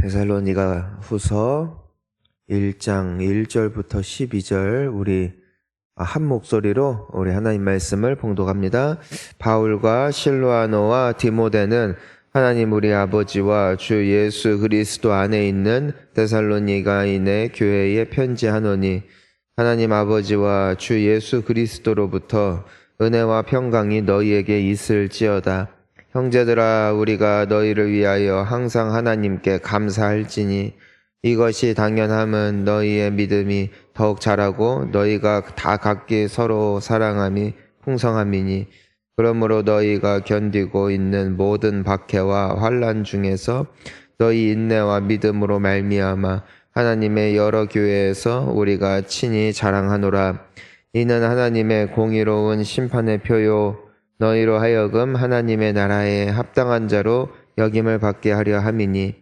데살로니가 후서 1장 1절부터 12절 우리 한 목소리로 우리 하나님 말씀을 봉독합니다. 바울과 실로아노와 디모데는 하나님 우리 아버지와 주 예수 그리스도 안에 있는 데살로니가인의 교회에 편지하노니 하나님 아버지와 주 예수 그리스도로부터 은혜와 평강이 너희에게 있을지어다. 형제들아, 우리가 너희를 위하여 항상 하나님께 감사할지니 이것이 당연함은 너희의 믿음이 더욱 자라고 너희가 다 각기 서로 사랑함이 풍성함이니 그러므로 너희가 견디고 있는 모든 박해와 환난 중에서 너희 인내와 믿음으로 말미암아 하나님의 여러 교회에서 우리가 친히 자랑하노라. 이는 하나님의 공의로운 심판의 표요 너희로 하여금 하나님의 나라에 합당한 자로 여김을 받게 하려 함이니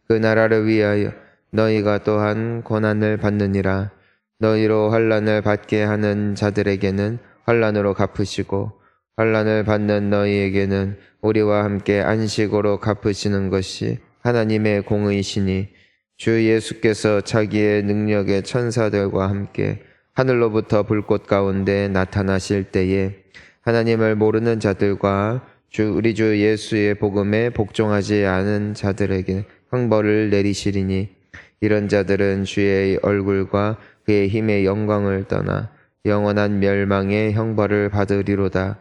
그 나라를 위하여 너희가 또한 고난을 받느니라. 너희로 환난을 받게 하는 자들에게는 환난으로 갚으시고 환난을 받는 너희에게는 우리와 함께 안식으로 갚으시는 것이 하나님의 공의시니 주 예수께서 자기의 능력의 천사들과 함께 하늘로부터 불꽃 가운데 나타나실 때에 하나님을 모르는 자들과 우리 주 예수의 복음에 복종하지 않은 자들에게 형벌을 내리시리니 이런 자들은 주의 얼굴과 그의 힘의 영광을 떠나 영원한 멸망의 형벌을 받으리로다.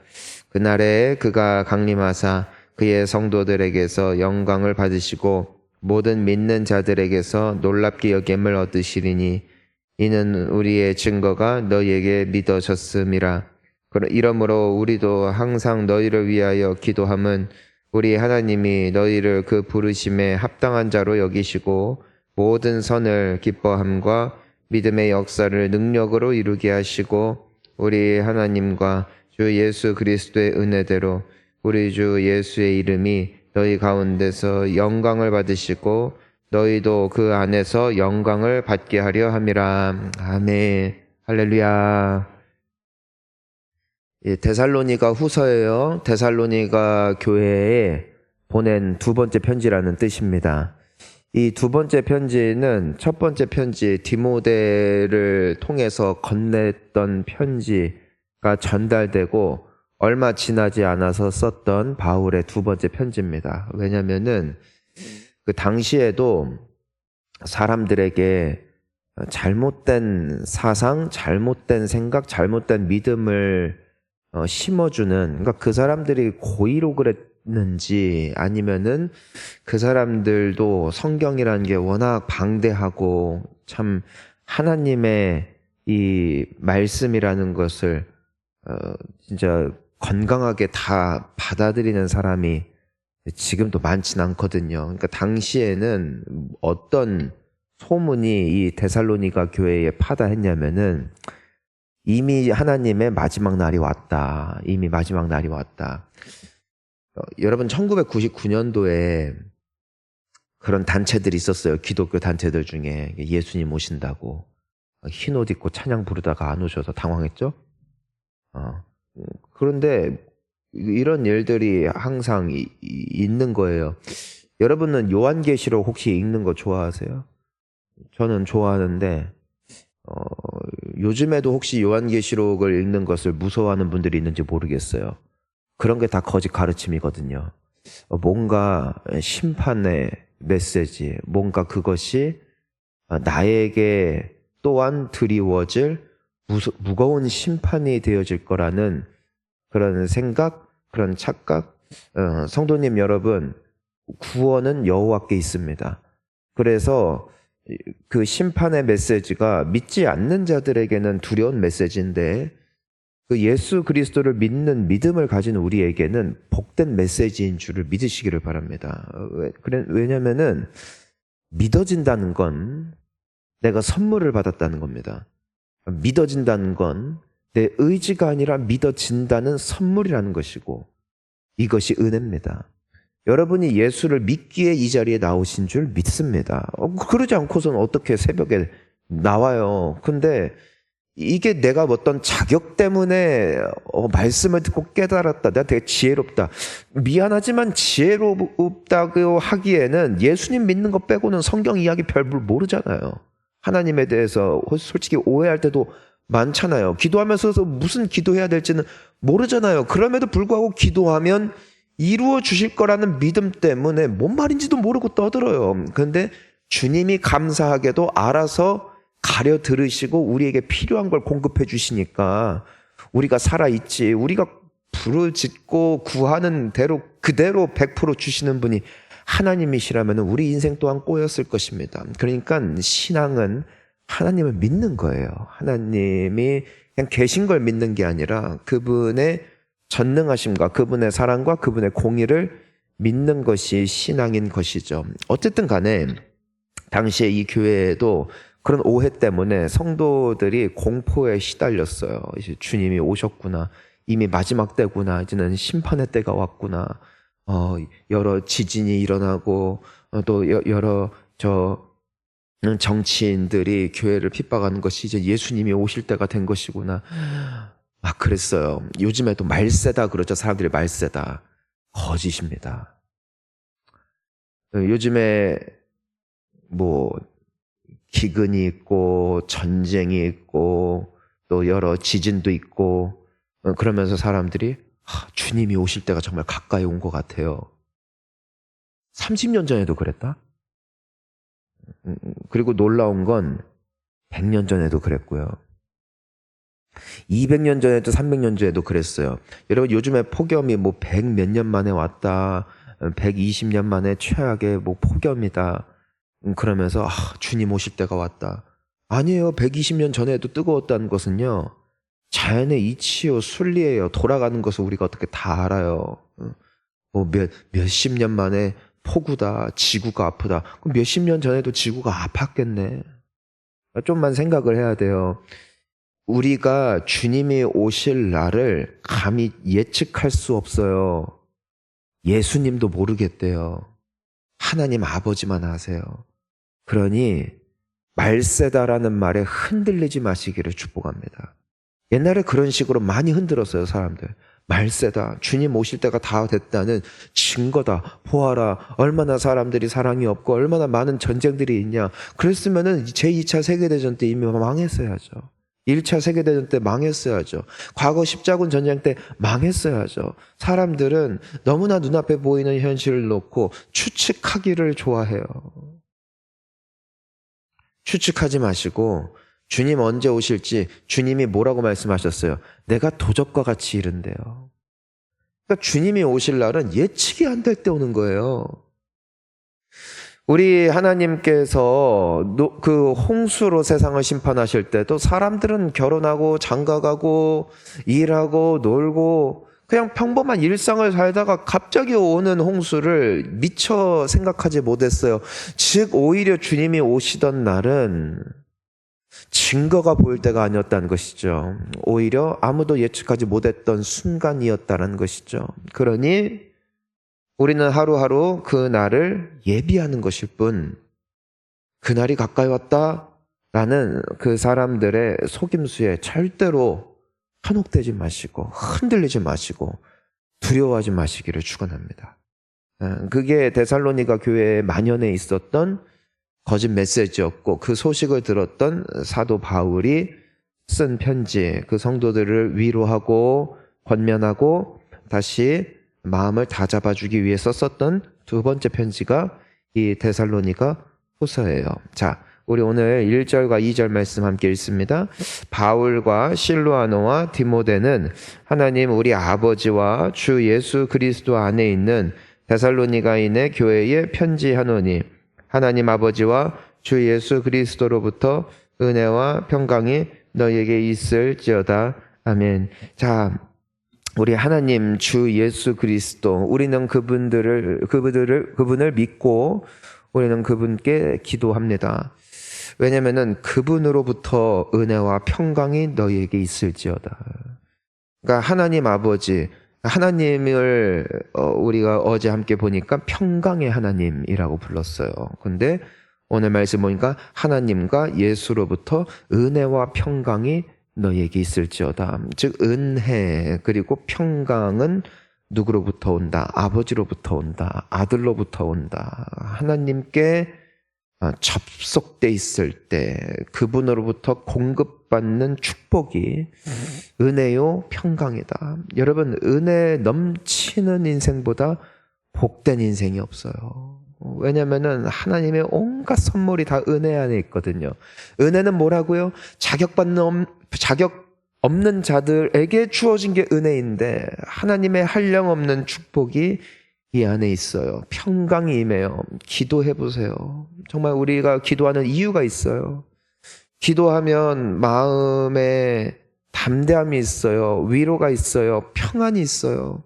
그날에 그가 강림하사 그의 성도들에게서 영광을 받으시고 모든 믿는 자들에게서 놀랍게 여김을 얻으시리니 이는 우리의 증거가 너희에게 믿어졌음이라. 이러므로 우리도 항상 너희를 위하여 기도함은 우리 하나님이 너희를 그 부르심에 합당한 자로 여기시고 모든 선을 기뻐함과 믿음의 역사를 능력으로 이루게 하시고 우리 하나님과 주 예수 그리스도의 은혜대로 우리 주 예수의 이름이 너희 가운데서 영광을 받으시고 너희도 그 안에서 영광을 받게 하려 함이라. 아멘. 할렐루야. 데살로니가 후서예요. 데살로니가 교회에 보낸 두 번째 편지라는 뜻입니다. 이 두 번째 편지는 첫 번째 편지 디모데를 통해서 건넸던 편지가 전달되고 얼마 지나지 않아서 썼던 바울의 두 번째 편지입니다. 왜냐면은 그 당시에도 사람들에게 잘못된 사상, 잘못된 생각, 잘못된 믿음을 심어주는, 그러니까 그 사람들이 고의로 그랬는지 아니면은 그 사람들도 성경이라는 게 워낙 방대하고 참 하나님의 이 말씀이라는 것을 진짜 건강하게 다 받아들이는 사람이 지금도 많진 않거든요. 그러니까 당시에는 어떤 소문이 이 데살로니가 교회에 파다했냐면은 이미 하나님의 마지막 날이 왔다. 이미 마지막 날이 왔다. 여러분 1999년도에 그런 단체들이 있었어요. 기독교 단체들 중에 예수님 오신다고 흰 옷 입고 찬양 부르다가 안 오셔서 당황했죠. 그런데 이런 일들이 항상 있는 거예요. 여러분은 요한계시록 혹시 읽는 거 좋아하세요? 저는 좋아하는데 요즘에도 혹시 요한계시록을 읽는 것을 무서워하는 분들이 있는지 모르겠어요. 그런 게 다 거짓 가르침이거든요. 뭔가 심판의 메시지, 뭔가 그것이 나에게 또한 드리워질 무거운 심판이 되어질 거라는 그런 생각, 그런 착각. 성도님 여러분, 구원은 여호와께 있습니다. 그래서 그 심판의 메시지가 믿지 않는 자들에게는 두려운 메시지인데 그 예수 그리스도를 믿는 믿음을 가진 우리에게는 복된 메시지인 줄을 믿으시기를 바랍니다. 왜냐면은 믿어진다는 건 내가 선물을 받았다는 겁니다. 믿어진다는 건 내 의지가 아니라 믿어진다는 선물이라는 것이고 이것이 은혜입니다. 여러분이 예수를 믿기에 이 자리에 나오신 줄 믿습니다. 그러지 않고서는 어떻게 새벽에 나와요. 근데 이게 내가 어떤 자격 때문에 말씀을 듣고 깨달았다. 내가 되게 지혜롭다. 미안하지만 지혜롭다고 하기에는 예수님 믿는 것 빼고는 성경 이야기 별로 모르잖아요. 하나님에 대해서 솔직히 오해할 때도 많잖아요. 기도하면서 무슨 기도해야 될지는 모르잖아요. 그럼에도 불구하고 기도하면 이루어 주실 거라는 믿음 때문에 뭔 말인지도 모르고 떠들어요. 그런데 주님이 감사하게도 알아서 가려 들으시고 우리에게 필요한 걸 공급해 주시니까 우리가 살아있지. 우리가 부르짖고 구하는 대로 그대로 100% 주시는 분이 하나님이시라면 우리 인생 또한 꼬였을 것입니다. 그러니까 신앙은 하나님을 믿는 거예요. 하나님이 그냥 계신 걸 믿는 게 아니라 그분의 전능하심과 그분의 사랑과 그분의 공의를 믿는 것이 신앙인 것이죠. 어쨌든 간에 당시에 이 교회에도 그런 오해 때문에 성도들이 공포에 시달렸어요. 이제 주님이 오셨구나. 이미 마지막 때구나. 이제는 심판의 때가 왔구나. 여러 지진이 일어나고 또 여러 정치인들이 교회를 핍박하는 것이 이제 예수님이 오실 때가 된 것이구나. 막 그랬어요. 요즘에도 말세다 그러죠. 사람들이 말세다. 거짓입니다. 요즘에 뭐 기근이 있고 전쟁이 있고 또 여러 지진도 있고 그러면서 사람들이 주님이 오실 때가 정말 가까이 온 것 같아요. 30년 전에도 그랬다? 그리고 놀라운 건 100년 전에도 그랬고요. 200년 전에도 300년 전에도 그랬어요. 여러분 요즘에 폭염이 뭐 100 몇 년 만에 왔다. 120년 만에 최악의 뭐 폭염이다. 그러면서 주님 오실 때가 왔다. 아니에요. 120년 전에도 뜨거웠다는 것은요. 자연의 이치요 순리예요. 돌아가는 것을 우리가 어떻게 다 알아요. 뭐 몇십 년 만에 폭우다. 지구가 아프다. 그럼 몇십 년 전에도 지구가 아팠겠네. 좀만 생각을 해야 돼요. 우리가 주님이 오실 날을 감히 예측할 수 없어요. 예수님도 모르겠대요. 하나님 아버지만 아세요. 그러니 말세다라는 말에 흔들리지 마시기를 축복합니다. 옛날에 그런 식으로 많이 흔들었어요, 사람들. 말세다. 주님 오실 때가 다 됐다는 증거다. 보아라. 얼마나 사람들이 사랑이 없고 얼마나 많은 전쟁들이 있냐. 그랬으면은 제2차 세계대전 때 이미 망했어야죠. 1차 세계대전 때 망했어야죠. 과거 십자군 전쟁 때 망했어야죠. 사람들은 너무나 눈앞에 보이는 현실을 놓고 추측하기를 좋아해요. 추측하지 마시고 주님 언제 오실지 주님이 뭐라고 말씀하셨어요? 내가 도적과 같이 이른대요. 그러니까 주님이 오실 날은 예측이 안 될 때 오는 거예요. 우리 하나님께서 그 홍수로 세상을 심판하실 때도 사람들은 결혼하고 장가가고 일하고 놀고 그냥 평범한 일상을 살다가 갑자기 오는 홍수를 미처 생각하지 못했어요. 즉 오히려 주님이 오시던 날은 증거가 보일 때가 아니었다는 것이죠. 오히려 아무도 예측하지 못했던 순간이었다는 것이죠. 그러니 우리는 하루하루 그 날을 예비하는 것일 뿐, 그날이 가까이 왔다라는 그 사람들의 속임수에 절대로 현혹되지 마시고 흔들리지 마시고 두려워하지 마시기를 축원합니다. 그게 데살로니가 교회에 만연해 있었던 거짓 메시지였고 그 소식을 들었던 사도 바울이 쓴 편지, 그 성도들을 위로하고 권면하고 다시 마음을 다잡아주기 위해서 썼던 두 번째 편지가 이 데살로니가 후서예요. 자, 우리 오늘 1절과 2절 말씀 함께 읽습니다. 바울과 실로아노와 디모데는 하나님 우리 아버지와 주 예수 그리스도 안에 있는 데살로니가인의 교회에 편지하노니 하나님 아버지와 주 예수 그리스도로부터 은혜와 평강이 너희에게 있을지어다. 아멘. 자, 우리 하나님 주 예수 그리스도, 우리는 그분을 믿고 우리는 그분께 기도합니다. 왜냐면은 그분으로부터 은혜와 평강이 너희에게 있을지어다. 그러니까 하나님 아버지, 하나님을 우리가 어제 함께 보니까 평강의 하나님이라고 불렀어요. 근데 오늘 말씀 보니까 하나님과 예수로부터 은혜와 평강이 너희에게 있을지어다. 즉 은혜 그리고 평강은 누구로부터 온다? 아버지로부터 온다. 아들로부터 온다. 하나님께 접속돼 있을 때 그분으로부터 공급받는 축복이 은혜요 평강이다. 여러분 은혜 넘치는 인생보다 복된 인생이 없어요. 왜냐하면 하나님의 온갖 선물이 다 은혜 안에 있거든요. 은혜는 뭐라고요? 자격 없는 자들에게 주어진 게 은혜인데 하나님의 한량없는 축복이 이 안에 있어요. 평강이 임해요. 기도해 보세요. 정말 우리가 기도하는 이유가 있어요. 기도하면 마음에 담대함이 있어요. 위로가 있어요. 평안이 있어요.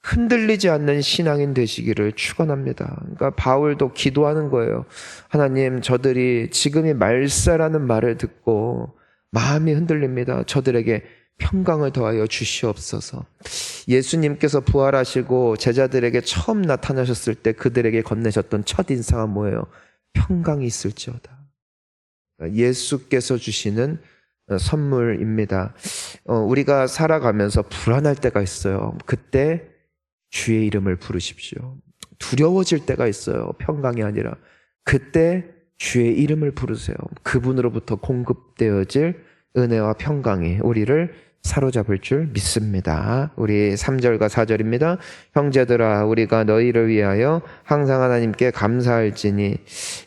흔들리지 않는 신앙인 되시기를 축원합니다. 그러니까 바울도 기도하는 거예요. 하나님, 저들이 지금이 말세라는 말을 듣고 마음이 흔들립니다. 저들에게 평강을 더하여 주시옵소서. 예수님께서 부활하시고 제자들에게 처음 나타나셨을 때 그들에게 건네셨던 첫 인사가 뭐예요? 평강이 있을지어다. 예수께서 주시는 선물입니다. 우리가 살아가면서 불안할 때가 있어요. 그때 주의 이름을 부르십시오. 두려워질 때가 있어요. 평강이 아니라. 그때 주의 이름을 부르세요. 그분으로부터 공급되어질 은혜와 평강이 우리를 사로잡을 줄 믿습니다. 우리 3절과 4절입니다. 형제들아 우리가 너희를 위하여 항상 하나님께 감사할지니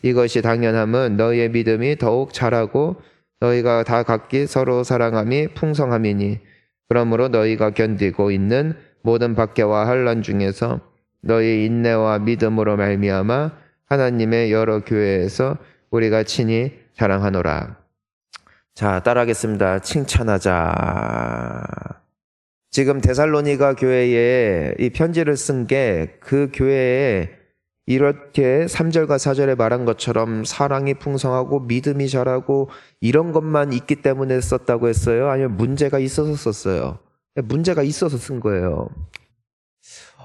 이것이 당연함은 너희의 믿음이 더욱 자라고 너희가 다 각기 서로 사랑함이 풍성함이니 그러므로 너희가 견디고 있는 모든 박해와 환난 중에서 너희 인내와 믿음으로 말미암아 하나님의 여러 교회에서 우리가 친히 자랑하노라. 자, 따라하겠습니다. 칭찬하자. 지금 데살로니가 교회에 이 편지를 쓴 게 그 교회에 이렇게 3절과 4절에 말한 것처럼 사랑이 풍성하고 믿음이 자라고 이런 것만 있기 때문에 썼다고 했어요? 아니면 문제가 있어서 썼어요? 문제가 있어서 쓴 거예요.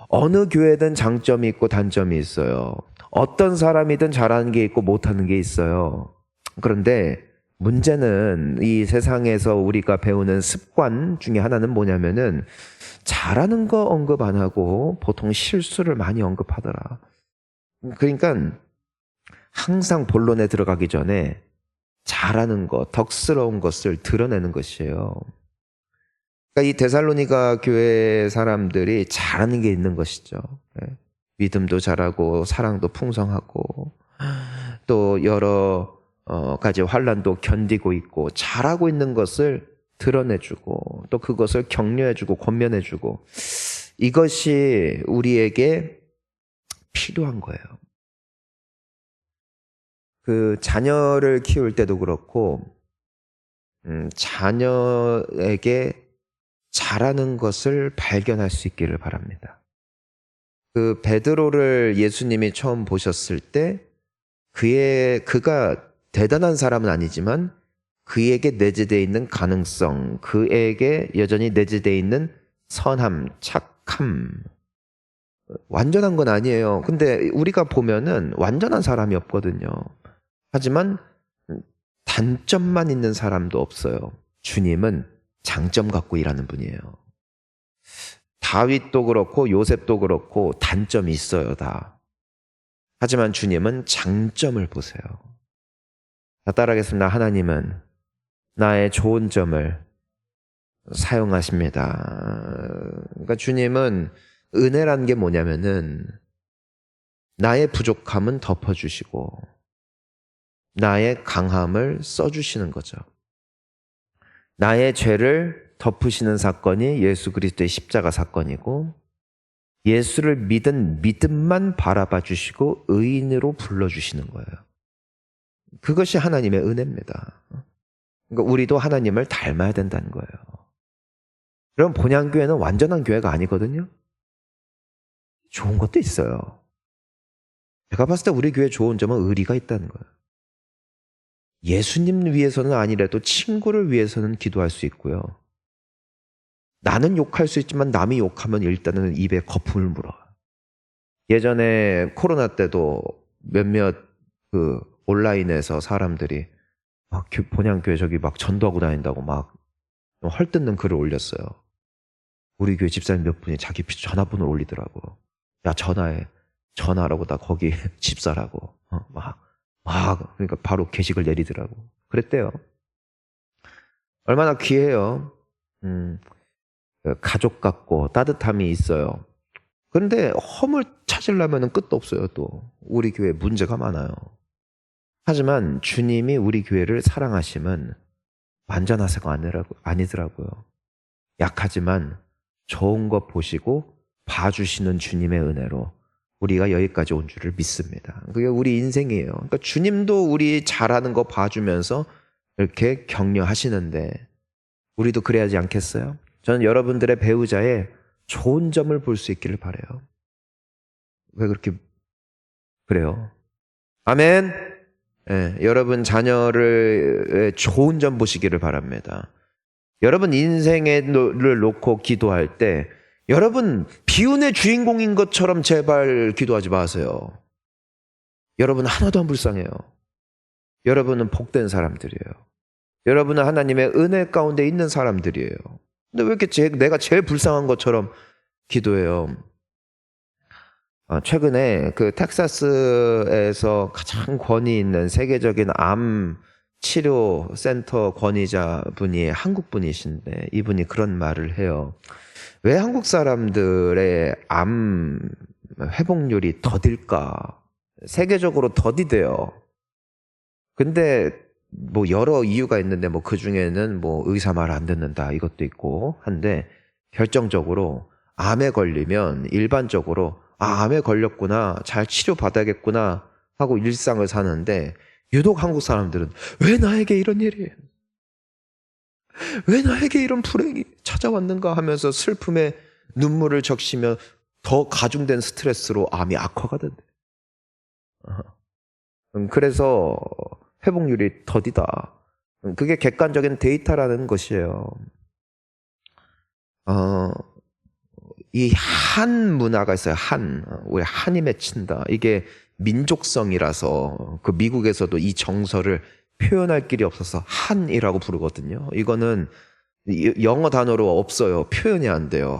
어느 교회든 장점이 있고 단점이 있어요. 어떤 사람이든 잘하는 게 있고 못하는 게 있어요. 그런데 문제는 이 세상에서 우리가 배우는 습관 중에 하나는 뭐냐면은 잘하는 거 언급 안 하고 보통 실수를 많이 언급하더라. 그러니까 항상 본론에 들어가기 전에 잘하는 것, 덕스러운 것을 드러내는 것이에요. 그러니까 이 데살로니가 교회 사람들이 잘하는 게 있는 것이죠. 믿음도 잘하고 사랑도 풍성하고 또 여러 가지 환난도 견디고 있고 잘하고 있는 것을 드러내주고 또 그것을 격려해주고 권면해주고 이것이 우리에게 필요한 거예요. 그 자녀를 키울 때도 그렇고 자녀에게 잘하는 것을 발견할 수 있기를 바랍니다. 그 베드로를 예수님이 처음 보셨을 때 그가 대단한 사람은 아니지만 그에게 내재되어 있는 가능성, 그에게 여전히 내재되어 있는 선함, 착함, 완전한 건 아니에요. 근데 우리가 보면은 완전한 사람이 없거든요. 하지만 단점만 있는 사람도 없어요. 주님은 장점 갖고 일하는 분이에요. 다윗도 그렇고 요셉도 그렇고 단점이 있어요, 다. 하지만 주님은 장점을 보세요. 따라하겠습니다. 하나님은 나의 좋은 점을 사용하십니다. 그러니까 주님은 은혜란 게 뭐냐면은 나의 부족함은 덮어주시고 나의 강함을 써주시는 거죠. 나의 죄를 덮으시는 사건이 예수 그리스도의 십자가 사건이고 예수를 믿은 믿음만 바라봐 주시고 의인으로 불러주시는 거예요. 그것이 하나님의 은혜입니다. 그러니까 우리도 하나님을 닮아야 된다는 거예요. 그럼 본향교회는 완전한 교회가 아니거든요. 좋은 것도 있어요. 제가 봤을 때 우리 교회 좋은 점은 의리가 있다는 거예요. 예수님 위해서는 아니라도 친구를 위해서는 기도할 수 있고요. 나는 욕할 수 있지만 남이 욕하면 일단은 입에 거품을 물어요. 예전에 코로나 때도 몇몇 온라인에서 사람들이 본향교회 저기 막 전도하고 다닌다고 막 헐뜯는 글을 올렸어요. 우리 교회 집사님 몇 분이 자기 전화번호를 올리더라고. 야, 전화라고 나 거기 집사라고. 그러니까 바로 게시글 내리더라고. 그랬대요. 얼마나 귀해요. 가족 같고 따뜻함이 있어요. 그런데 허물 찾으려면 끝도 없어요. 또 우리 교회 문제가 많아요. 하지만 주님이 우리 교회를 사랑하심은 완전하사가 아니더라고요. 약하지만 좋은 것 보시고 봐주시는 주님의 은혜로 우리가 여기까지 온 줄을 믿습니다. 그게 우리 인생이에요. 그러니까 주님도 우리 잘하는 거 봐주면서 이렇게 격려하시는데 우리도 그래야 하지 않겠어요? 저는 여러분들의 배우자의 좋은 점을 볼 수 있기를 바라요. 왜 그렇게 그래요? 아멘. 여러분 자녀를 좋은 점 보시기를 바랍니다. 여러분 인생을 놓고 기도할 때 여러분 비운의 주인공인 것처럼 제발 기도하지 마세요. 여러분 하나도 안 불쌍해요. 여러분은 복된 사람들이에요. 여러분은 하나님의 은혜 가운데 있는 사람들이에요. 근데 왜 이렇게 내가 제일 불쌍한 것처럼 기도해요? 최근에 그 텍사스에서 가장 권위 있는 세계적인 암 치료 센터 권위자 분이 한국 분이신데 이분이 그런 말을 해요. 왜 한국 사람들의 암 회복률이 더딜까? 세계적으로 더디대요. 근데 뭐 여러 이유가 있는데 뭐 그 중에는 뭐 의사 말 안 듣는다 이것도 있고 한데 결정적으로 암에 걸리면 일반적으로 암에 걸렸구나 잘 치료받아야겠구나 하고 일상을 사는데 유독 한국 사람들은 왜 나에게 이런 일이 왜 나에게 이런 불행이 찾아왔는가 하면서 슬픔에 눈물을 적시며 더 가중된 스트레스로 암이 악화가 된대. 그래서 회복률이 더디다. 그게 객관적인 데이터라는 것이에요. 이 한 문화가 있어요. 왜 한이 맺힌다. 이게 민족성이라서 그 미국에서도 이 정서를 표현할 길이 없어서 한이라고 부르거든요. 이거는 영어 단어로 없어요. 표현이 안 돼요.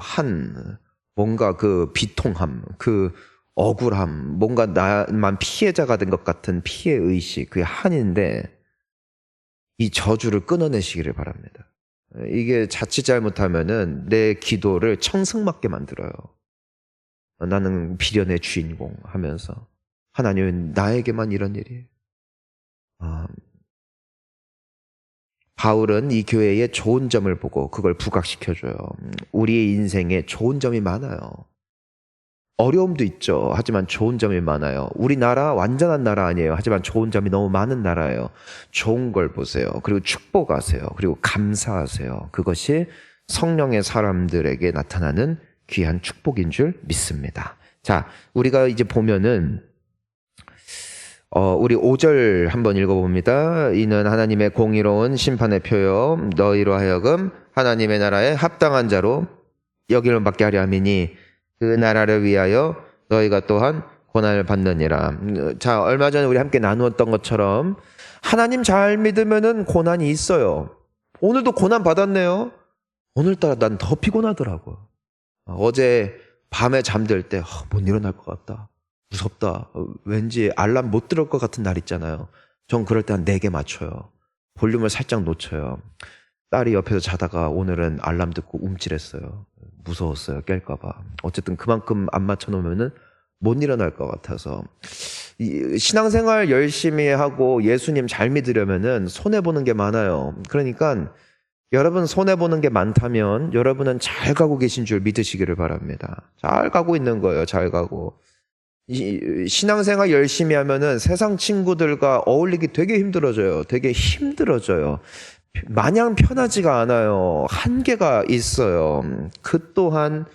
뭔가 그 비통함, 그 억울함, 뭔가 나만 피해자가 된 것 같은 피해의식, 그게 한인데 이 저주를 끊어내시기를 바랍니다. 이게 자칫 잘못하면은 내 기도를 청승맞게 만들어요. 나는 비련의 주인공 하면서 하나님은 나에게만 이런 일이. 바울은 이 교회의 좋은 점을 보고 그걸 부각시켜줘요. 우리의 인생에 좋은 점이 많아요. 어려움도 있죠. 하지만 좋은 점이 많아요. 우리나라 완전한 나라 아니에요. 하지만 좋은 점이 너무 많은 나라예요. 좋은 걸 보세요. 그리고 축복하세요. 그리고 감사하세요. 그것이 성령의 사람들에게 나타나는 귀한 축복인 줄 믿습니다. 자, 우리가 이제 보면은 우리 5절 한번 읽어봅니다. 이는 하나님의 공의로운 심판의 표요 너희로 하여금 하나님의 나라에 합당한 자로 여기를 받게 하려 함이니 그 나라를 위하여 너희가 또한 고난을 받느니라. 자, 얼마 전에 우리 함께 나누었던 것처럼 하나님 잘 믿으면은 고난이 있어요. 오늘도 고난 받았네요. 오늘따라 난 더 피곤하더라고요. 어제 밤에 잠들 때 못 일어날 것 같다. 무섭다. 왠지 알람 못 들을 것 같은 날 있잖아요. 전 그럴 때 한 4개 맞춰요. 볼륨을 살짝 놓쳐요. 딸이 옆에서 자다가 오늘은 알람 듣고 움찔했어요. 무서웠어요. 깰까 봐. 어쨌든 그만큼 안 맞춰놓으면은 못 일어날 것 같아서. 신앙생활 열심히 하고 예수님 잘 믿으려면은 손해보는 게 많아요. 그러니까 여러분 손해보는 게 많다면 여러분은 잘 가고 계신 줄 믿으시기를 바랍니다. 잘 가고 있는 거예요. 잘 가고. 신앙생활 열심히 하면은 세상 친구들과 어울리기 되게 힘들어져요. 되게 힘들어져요. 마냥 편하지가 않아요. 한계가 있어요. 그 또한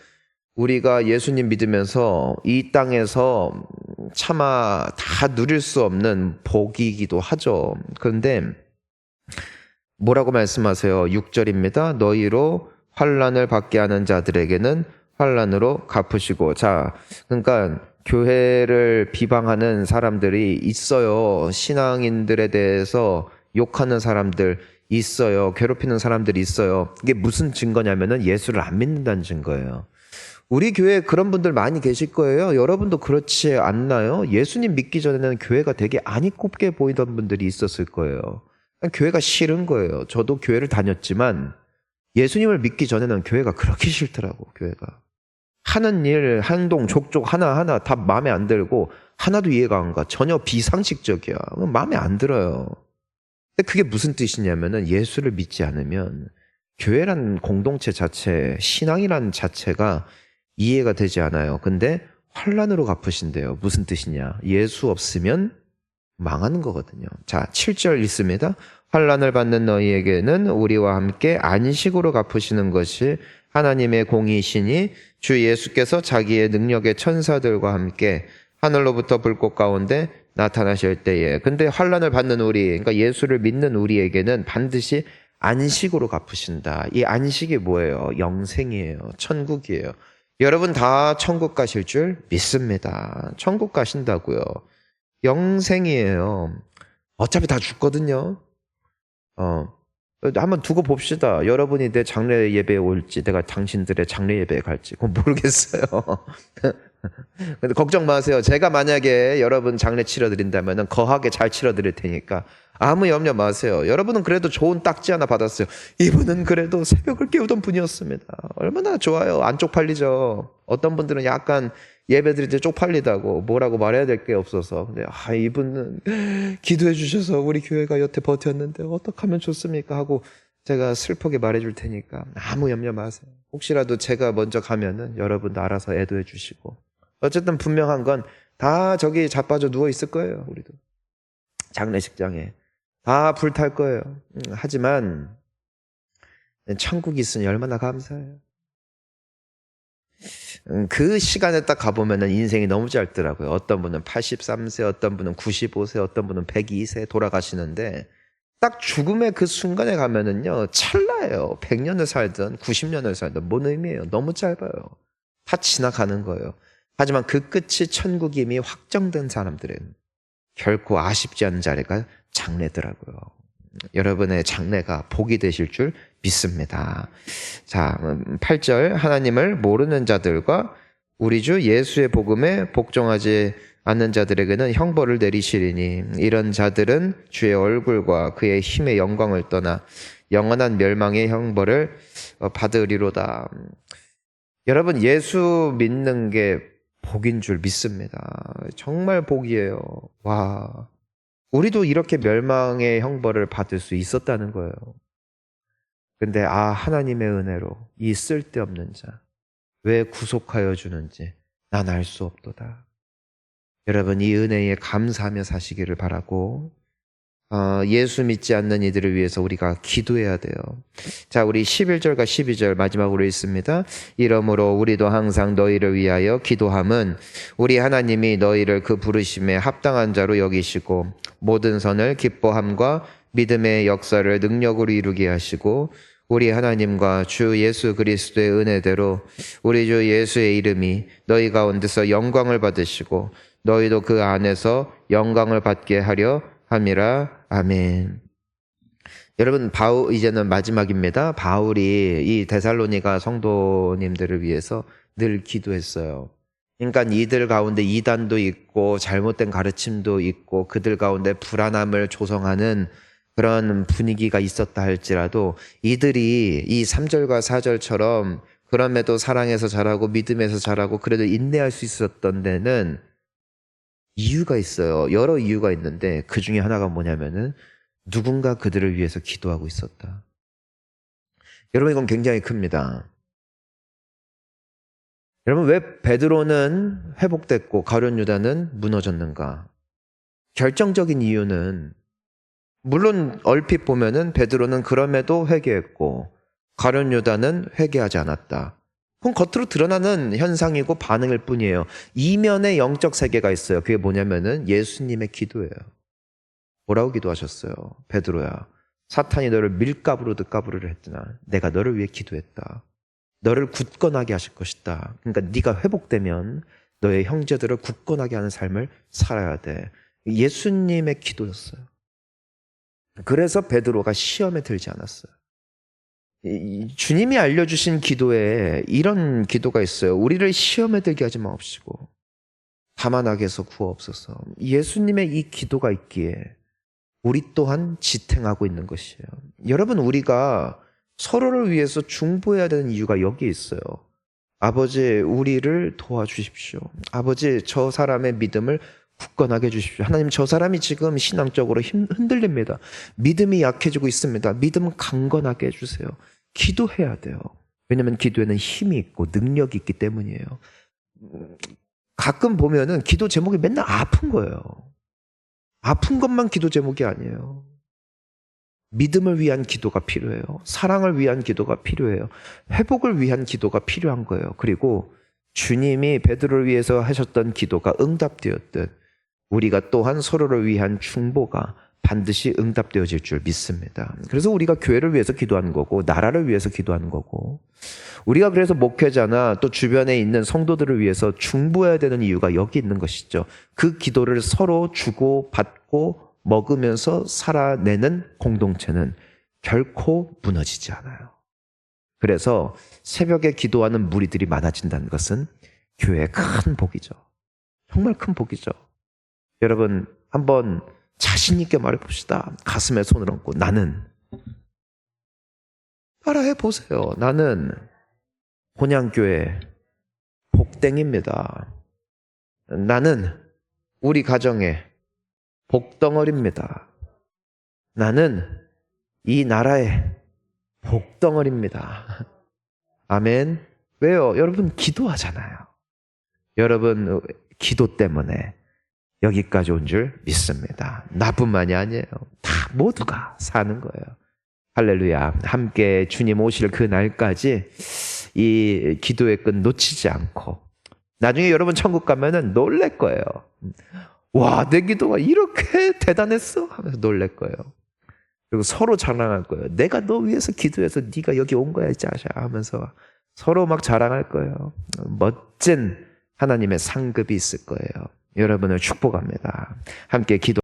우리가 예수님 믿으면서 이 땅에서 차마 다 누릴 수 없는 복이기도 하죠. 그런데 뭐라고 말씀하세요? 6절입니다. 너희로 환난을 받게 하는 자들에게는 환난으로 갚으시고. 자, 그러니까 교회를 비방하는 사람들이 있어요. 신앙인들에 대해서 욕하는 사람들, 있어요. 괴롭히는 사람들이 있어요. 이게 무슨 증거냐면은 예수를 안 믿는다는 증거예요. 우리 교회에 그런 분들 많이 계실 거예요. 여러분도 그렇지 않나요? 예수님 믿기 전에는 교회가 되게 안 이꼽게 보이던 분들이 있었을 거예요. 교회가 싫은 거예요. 저도 교회를 다녔지만 예수님을 믿기 전에는 교회가 그렇게 싫더라고, 교회가. 하는 일, 행동, 족족 하나하나 다 마음에 안 들고 하나도 이해가 안 가. 전혀 비상식적이야. 마음에 안 들어요. 근데 그게 무슨 뜻이냐면은 예수를 믿지 않으면 교회란 공동체 자체, 신앙이란 자체가 이해가 되지 않아요. 근데 환란으로 갚으신대요. 무슨 뜻이냐? 예수 없으면 망하는 거거든요. 자, 7절 있습니다. 환란을 받는 너희에게는 우리와 함께 안식으로 갚으시는 것이 하나님의 공의시니 주 예수께서 자기의 능력의 천사들과 함께 하늘로부터 불꽃 가운데 나타나실 때에. 근데 환란을 받는 우리, 그러니까 예수를 믿는 우리에게는 반드시 안식으로 갚으신다. 이 안식이 뭐예요? 영생이에요. 천국이에요. 여러분 다 천국 가실 줄 믿습니다. 천국 가신다고요. 영생이에요. 어차피 다 죽거든요. 한번 두고 봅시다. 여러분이 내 장례 예배에 올지, 내가 당신들의 장례 예배에 갈지, 그건 모르겠어요. 근데 걱정 마세요. 제가 만약에 여러분 장례 치러드린다면 거하게 잘 치러드릴 테니까 아무 염려 마세요. 여러분은 그래도 좋은 딱지 하나 받았어요. 이분은 그래도 새벽을 깨우던 분이었습니다. 얼마나 좋아요. 안 쪽팔리죠. 어떤 분들은 약간 예배 드릴 때 쪽팔리다고 뭐라고 말해야 될 게 없어서. 근데 이분은 기도해 주셔서 우리 교회가 여태 버텼는데 어떻게 하면 좋습니까? 하고 제가 슬프게 말해줄 테니까 아무 염려 마세요. 혹시라도 제가 먼저 가면은 여러분도 알아서 애도해 주시고. 어쨌든 분명한 건 다 저기 자빠져 누워 있을 거예요. 우리도 장례식장에 다 불탈 거예요. 하지만 천국이 있으니 얼마나 감사해요. 그 시간에 딱 가보면은 인생이 너무 짧더라고요. 어떤 분은 83세, 어떤 분은 95세, 어떤 분은 102세 돌아가시는데 딱 죽음의 그 순간에 가면은요, 찰나예요. 100년을 살든 90년을 살든 뭔 의미예요? 너무 짧아요. 다 지나가는 거예요. 하지만 그 끝이 천국이 이미 확정된 사람들은 결코 아쉽지 않은 자리가 장래더라고요. 여러분의 장래가 복이 되실 줄 믿습니다. 자, 8절 하나님을 모르는 자들과 우리 주 예수의 복음에 복종하지 않는 자들에게는 형벌을 내리시리니 이런 자들은 주의 얼굴과 그의 힘의 영광을 떠나 영원한 멸망의 형벌을 받으리로다. 여러분 예수 믿는 게 복인 줄 믿습니다. 정말 복이에요. 와, 우리도 이렇게 멸망의 형벌을 받을 수 있었다는 거예요. 근데 하나님의 은혜로 이 쓸데없는 자 왜 구속하여 주는지 난 알 수 없도다. 여러분 이 은혜에 감사하며 사시기를 바라고 예수 믿지 않는 이들을 위해서 우리가 기도해야 돼요. 자, 우리 11절과 12절 마지막으로 읽습니다. 이러므로 우리도 항상 너희를 위하여 기도함은 우리 하나님이 너희를 그 부르심에 합당한 자로 여기시고 모든 선을 기뻐함과 믿음의 역사를 능력으로 이루게 하시고 우리 하나님과 주 예수 그리스도의 은혜대로 우리 주 예수의 이름이 너희 가운데서 영광을 받으시고 너희도 그 안에서 영광을 받게 하려 함이라. 아멘. 여러분 이제는 마지막입니다. 바울이 이 데살로니가 성도님들을 위해서 늘 기도했어요. 그러니까 이들 가운데 이단도 있고 잘못된 가르침도 있고 그들 가운데 불안함을 조성하는 그런 분위기가 있었다 할지라도 이들이 이 3절과 4절처럼 그럼에도 사랑에서 자라고 믿음에서 자라고 그래도 인내할 수 있었던 데는 이유가 있어요. 여러 이유가 있는데 그 중에 하나가 뭐냐면은 누군가 그들을 위해서 기도하고 있었다. 여러분 이건 굉장히 큽니다. 여러분 왜 베드로는 회복됐고 가룟 유다는 무너졌는가? 결정적인 이유는 물론 얼핏 보면은 베드로는 그럼에도 회개했고 가룟 유다는 회개하지 않았다. 그건 겉으로 드러나는 현상이고 반응일 뿐이에요. 이면에 영적 세계가 있어요. 그게 뭐냐면은 예수님의 기도예요. 뭐라고 기도하셨어요? 베드로야, 사탄이 너를 밀가부로 득가부로를 했으나 내가 너를 위해 기도했다. 너를 굳건하게 하실 것이다. 그러니까 네가 회복되면 너의 형제들을 굳건하게 하는 삶을 살아야 돼. 예수님의 기도였어요. 그래서 베드로가 시험에 들지 않았어요. 주님이 알려주신 기도에 이런 기도가 있어요. 우리를 시험에 들게 하지 마옵시고 다만 악에서 구하옵소서. 예수님의 이 기도가 있기에 우리 또한 지탱하고 있는 것이에요. 여러분, 우리가 서로를 위해서 중보해야 되는 이유가 여기 있어요. 아버지, 우리를 도와주십시오. 아버지, 저 사람의 믿음을 굳건하게 해주십시오. 하나님, 저 사람이 지금 신앙적으로 흔들립니다. 믿음이 약해지고 있습니다. 믿음 강건하게 해주세요. 기도해야 돼요. 왜냐하면 기도에는 힘이 있고 능력이 있기 때문이에요. 가끔 보면은 기도 제목이 맨날 아픈 거예요. 아픈 것만 기도 제목이 아니에요. 믿음을 위한 기도가 필요해요. 사랑을 위한 기도가 필요해요. 회복을 위한 기도가 필요한 거예요. 그리고 주님이 베드로를 위해서 하셨던 기도가 응답되었듯 우리가 또한 서로를 위한 중보가 반드시 응답되어질 줄 믿습니다. 그래서 우리가 교회를 위해서 기도하는 거고 나라를 위해서 기도하는 거고 우리가 그래서 목회자나 또 주변에 있는 성도들을 위해서 중보해야 되는 이유가 여기 있는 것이죠. 그 기도를 서로 주고 받고 먹으면서 살아내는 공동체는 결코 무너지지 않아요. 그래서 새벽에 기도하는 무리들이 많아진다는 것은 교회의 큰 복이죠. 정말 큰 복이죠. 여러분, 한번 자신 있게 말해봅시다. 가슴에 손을 얹고 나는, 따라해 보세요. 나는 혼양교회 복댕입니다. 나는 우리 가정의 복덩어리입니다. 나는 이 나라의 복덩어리입니다. 아멘. 왜요? 여러분 기도하잖아요. 여러분 기도 때문에 여기까지 온 줄 믿습니다. 나뿐만이 아니에요. 다 모두가 사는 거예요. 할렐루야. 함께 주님 오실 그 날까지 이 기도의 끈 놓치지 않고 나중에 여러분 천국 가면은 놀랄 거예요. 와, 내 기도가 이렇게 대단했어? 하면서 놀랄 거예요. 그리고 서로 자랑할 거예요. 내가 너 위해서 기도해서 네가 여기 온 거야, 짜샤 하면서 서로 막 자랑할 거예요. 멋진 하나님의 상급이 있을 거예요. 여러분을 축복합니다. 함께 기도